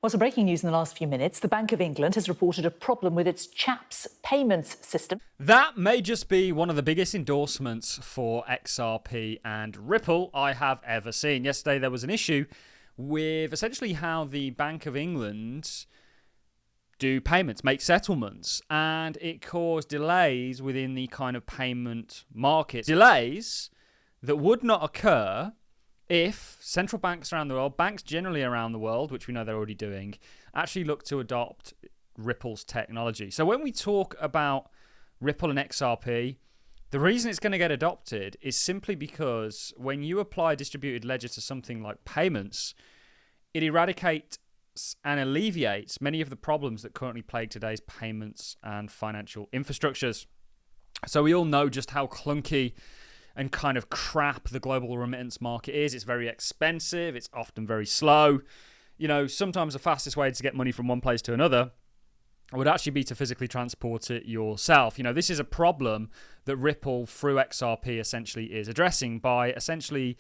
Well, some breaking news in the last few minutes. The Bank of England has reported a problem with its Chaps payments system. That may just be one of the biggest endorsements for XRP and Ripple I have ever seen. Yesterday there was an issue with essentially how the Bank of England do payments, make settlements, and it caused delays within the kind of payment market. Delays that would not occur if central banks around the world, banks generally around the world, which we know they're already doing, actually look to adopt Ripple's technology. So when we talk about Ripple and XRP, the reason it's going to get adopted is simply because when you apply distributed ledger to something like payments, it eradicates and alleviates many of the problems that currently plague today's payments and financial infrastructures. So we all know just how clunky and kind of crap the global remittance market is. It's very expensive. It's often very slow. You know, sometimes the fastest way to get money from one place to another would actually be to physically transport it yourself. You know, this is a problem that Ripple through XRP essentially is addressing by essentially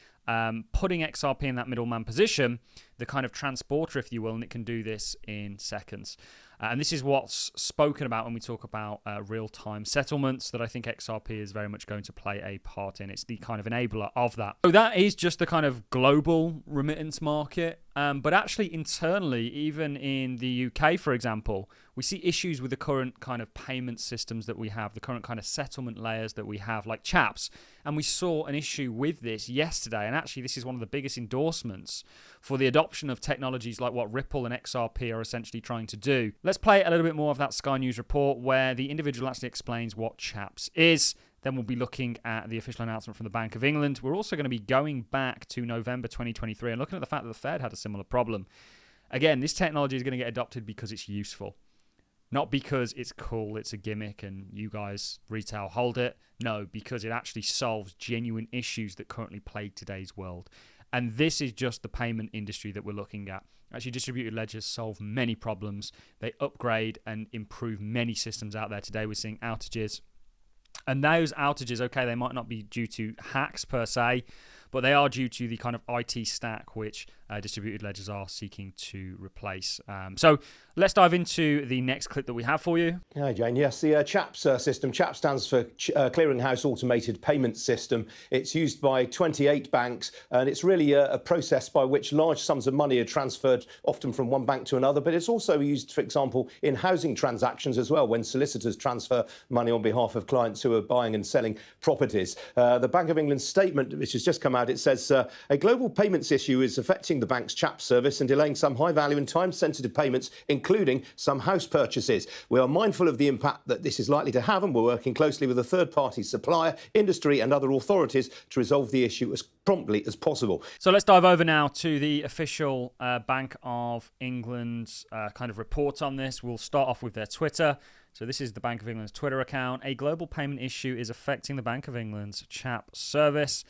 putting XRP in that middleman position, the kind of transporter, if you will, and it can do this in seconds. And this is what's spoken about when we talk about real-time settlements that I think XRP is very much going to play a part in. It's the kind of enabler of that. So that is just the kind of global remittance market. But actually internally, even in the UK, for example, we see issues with the current kind of payment systems that we have, the current kind of settlement layers that we have, like Chaps. And we saw an issue with this yesterday. And actually, this is one of the biggest endorsements for the adoption of technologies like what Ripple and XRP are essentially trying to do. Let's play a little bit more of that Sky News report where the individual actually explains what Chaps is. Then we'll be looking at the official announcement from the Bank of England. We're also going to be going back to November 2023 and looking at the fact that the Fed had a similar problem. Again, this technology is going to get adopted because it's useful. Not because it's cool, it's a gimmick, and you guys, retail, hold it. No, because it actually solves genuine issues that currently plague today's world. And this is just the payment industry that we're looking at. Actually, distributed ledgers solve many problems. They upgrade and improve many systems out there. Today we're seeing outages. And those outages, okay, they might not be due to hacks per se, but they are due to the kind of IT stack which distributed ledgers are seeking to replace. So let's dive into the next clip that we have for you. Hi, Jane. Yes, the Chaps system. Chaps stands for Clearinghouse Automated Payment System. It's used by 28 banks, and it's really a process by which large sums of money are transferred, often from one bank to another. But it's also used, for example, in housing transactions as well, when solicitors transfer money on behalf of clients who are buying and selling properties. The Bank of England's statement, which has just come out, it says a global payments issue is affecting the bank's Chaps service and delaying some high-value and time-sensitive payments, including some house purchases. We are mindful of the impact that this is likely to have, and we're working closely with a third-party supplier, industry and other authorities to resolve the issue as promptly as possible. So let's dive over now to the official Bank of England's kind of report on this. We'll start off with their Twitter. So this is the Bank of England's Twitter account. A global payment issue is affecting the Bank of England's Chaps service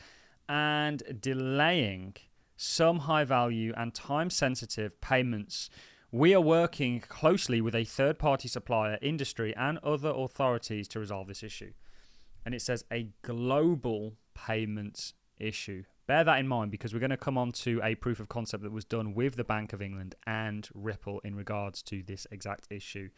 and delaying some high-value and time-sensitive payments. We are working closely with a third-party supplier, industry, and other authorities to resolve this issue. And it says a global payment issue. Bear that in mind because we're going to come on to a proof of concept that was done with the Bank of England and Ripple in regards to this exact issue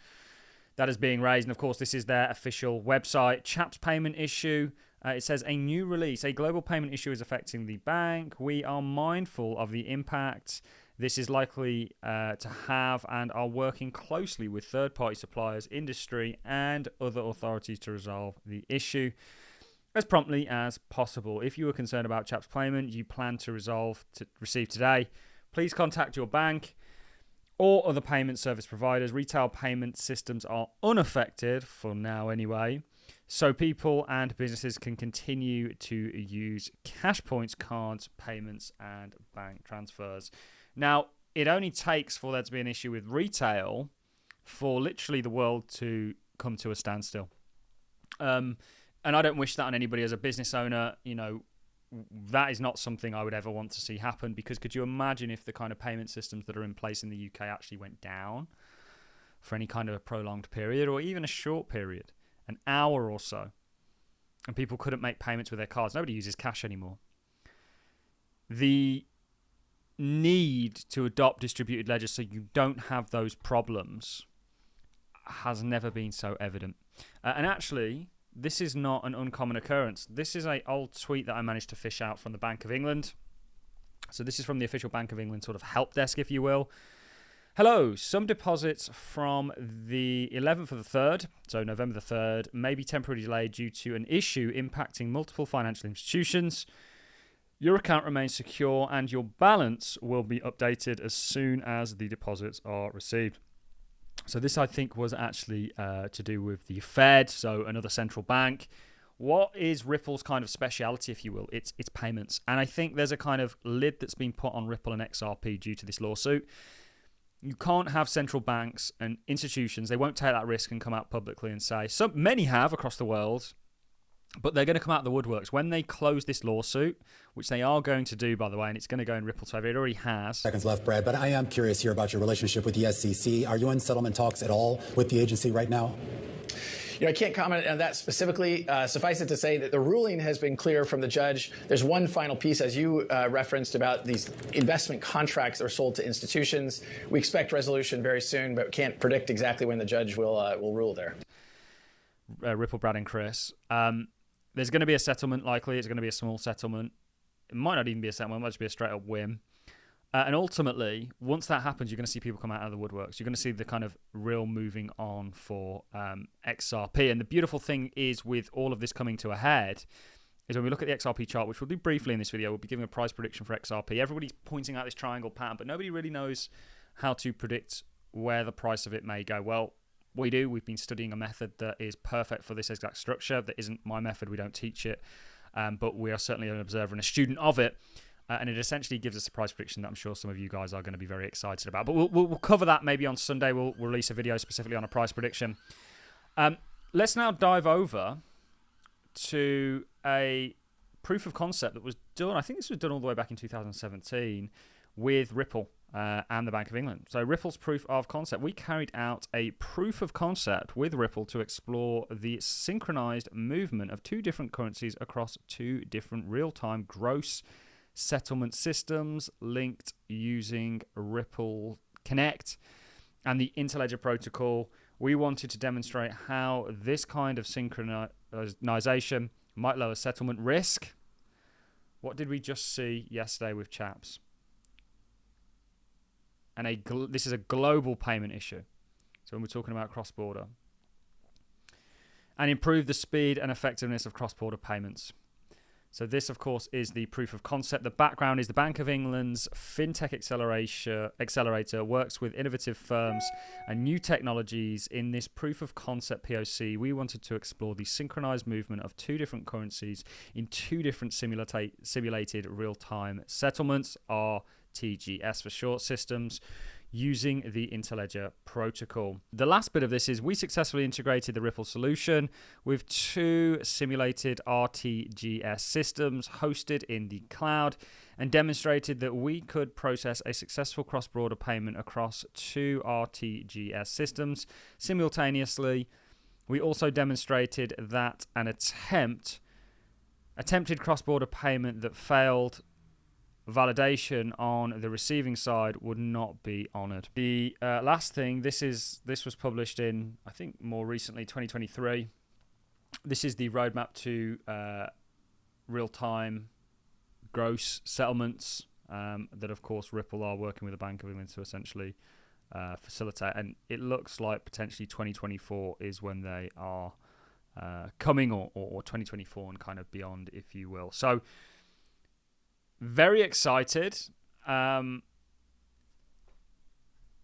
that is being raised. And of course, this is their official website. Chaps payment issue. It says a new release. A global payment issue is affecting the bank. We are mindful of the impact this is likely to have and are working closely with third-party suppliers, industry, and other authorities to resolve the issue as promptly as possible. If you are concerned about Chaps payment you plan to receive today, please contact your bank or other payment service providers. Retail payment systems are unaffected, for now anyway, so people and businesses can continue to use cash points, cards, payments, and bank transfers. Now, it only takes for there to be an issue with retail for literally the world to come to a standstill. And I don't wish that on anybody as a business owner. You know, that is not something I would ever want to see happen, because could you imagine if the kind of payment systems that are in place in the UK actually went down for any kind of a prolonged period or even a short period, an hour or so, and people couldn't make payments with their cards? Nobody uses cash anymore. The need to adopt distributed ledgers so you don't have those problems has never been so evident. And actually, this is not an uncommon occurrence. This is an old tweet that I managed to fish out from the Bank of England. So this is from the official Bank of England sort of help desk, if you will. Hello, some deposits from the 11th of the 3rd, so November the 3rd, may be temporarily delayed due to an issue impacting multiple financial institutions. Your account remains secure and your balance will be updated as soon as the deposits are received. So this, I think, was actually to do with the Fed, so another central bank. What is Ripple's kind of speciality, if you will? It's payments. And I think there's a kind of lid that's been put on Ripple and XRP due to this lawsuit. You can't have central banks and institutions, they won't take that risk and come out publicly and say, many have across the world, but they're going to come out of the woodworks. When they close this lawsuit, which they are going to do, by the way, and it's going to go in Ripple's favor, it already has. Seconds left, Brad, but I am curious here about your relationship with the SEC. Are you in settlement talks at all with the agency right now? I can't comment on that specifically. Suffice it to say that the ruling has been clear from the judge. There's one final piece, as you referenced, about these investment contracts that are sold to institutions. We expect resolution very soon, but can't predict exactly when the judge will rule there. Ripple, Brad, and Chris. There's going to be a settlement, likely. It's going to be a small settlement. It might not even be a settlement. It might just be a straight-up whim. And ultimately, once that happens, you're going to see people come out of the woodworks. You're going to see the kind of real moving on for XRP. And the beautiful thing is, with all of this coming to a head, is when we look at the XRP chart, which we'll do briefly in this video, we'll be giving a price prediction for XRP. Everybody's pointing out this triangle pattern, but nobody really knows how to predict where the price of it may go. Well, we do. We've been studying a method that is perfect for this exact structure. That isn't my method. We don't teach it. But we are certainly an observer and a student of it. And it essentially gives us a price prediction that I'm sure some of you guys are going to be very excited about. But we'll cover that maybe on Sunday. We'll release a video specifically on a price prediction. Let's now dive over to a proof of concept that was done. I think this was done all the way back in 2017 with Ripple and the Bank of England. So Ripple's proof of concept. We carried out a proof of concept with Ripple to explore the synchronized movement of two different currencies across two different real-time gross settlement systems linked using Ripple Connect and the Interledger protocol. We wanted to demonstrate how this kind of synchronization might lower settlement risk. What did we just see yesterday with Chaps? And this is a global payment issue. So when we're talking about cross-border. And improve the speed and effectiveness of cross-border payments. So this, of course, is the proof of concept. The background is the Bank of England's FinTech Accelerator works with innovative firms and new technologies. In this proof of concept POC, we wanted to explore the synchronized movement of two different currencies in two different simulated real-time settlements, RTGS for short, systems, using the Interledger protocol. The last bit of this is we successfully integrated the Ripple solution with two simulated RTGS systems hosted in the cloud and demonstrated that we could process a successful cross-border payment across two RTGS systems simultaneously. We also demonstrated that an attempted cross-border payment that failed validation on the receiving side would not be honored. The last thing, this was published in, I think more recently, 2023. This is the roadmap to real-time gross settlements that, of course, Ripple are working with the Bank of England to essentially facilitate. And it looks like potentially 2024 is when they are coming, or 2024 and kind of beyond, if you will. So very excited.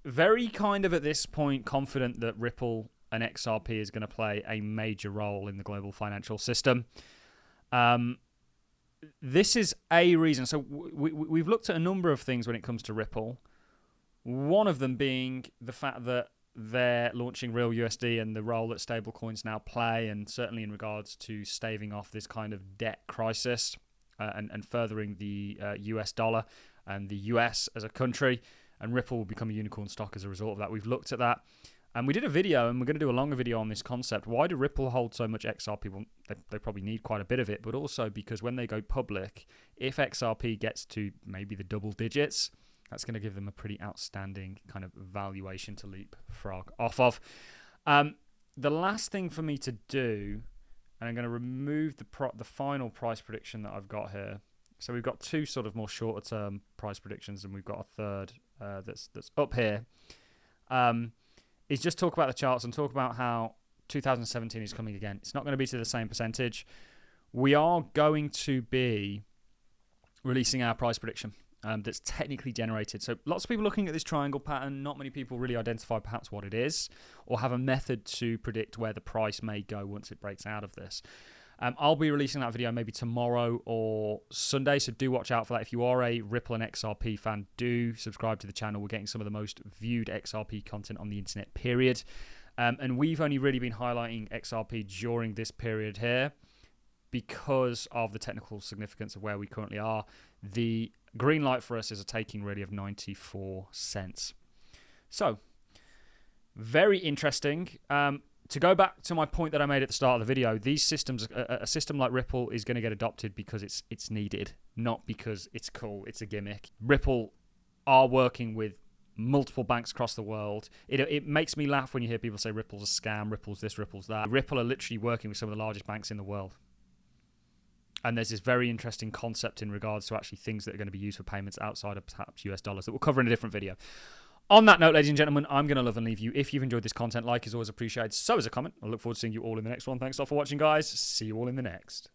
Very kind of at this point confident that Ripple and XRP is going to play a major role in the global financial system. This is a reason. So we've looked at a number of things when it comes to Ripple. One of them being the fact that they're launching Real USD and the role that stablecoins now play, and certainly in regards to staving off this kind of debt crisis. And furthering the US dollar and the US as a country, and Ripple will become a unicorn stock as a result of that. We've looked at that, and we did a video, and we're going to do a longer video on this concept. Why do Ripple hold so much XRP? Well, they probably need quite a bit of it, but also because when they go public, if XRP gets to maybe the double digits, That's going to give them a pretty outstanding kind of valuation to leapfrog off of. The last thing for me to do, and I'm going to remove the final price prediction that I've got here. So we've got two sort of more shorter term price predictions, and we've got a third that's up here. Is just talk about the charts and talk about how 2017 is coming again. It's not going to be to the same percentage. We are going to be releasing our price prediction that's technically generated. So lots of people looking at this triangle pattern, not many people really identify perhaps what it is or have a method to predict where the price may go once it breaks out of this. I'll be releasing that video maybe tomorrow or Sunday, so do watch out for that. If you are a Ripple and XRP fan, do subscribe to the channel. We're getting some of the most viewed XRP content on the internet, period. And we've only really been highlighting XRP during this period here because of the technical significance of where we currently are. The green light for us is a taking really of 94 cents. So, very interesting. To go back to my point that I made at the start of the video, these systems, a system like Ripple is going to get adopted because it's needed, not because it's cool, it's a gimmick. Ripple are working with multiple banks across the world. It makes me laugh when you hear people say Ripple's a scam, Ripple's this, Ripple's that. Ripple are literally working with some of the largest banks in the world. And there's this very interesting concept in regards to actually things that are going to be used for payments outside of perhaps US dollars that we'll cover in a different video. On that note, ladies and gentlemen, I'm going to love and leave you. If you've enjoyed this content, like is always appreciated. So is a comment. I look forward to seeing you all in the next one. Thanks a lot for watching, guys. See you all in the next.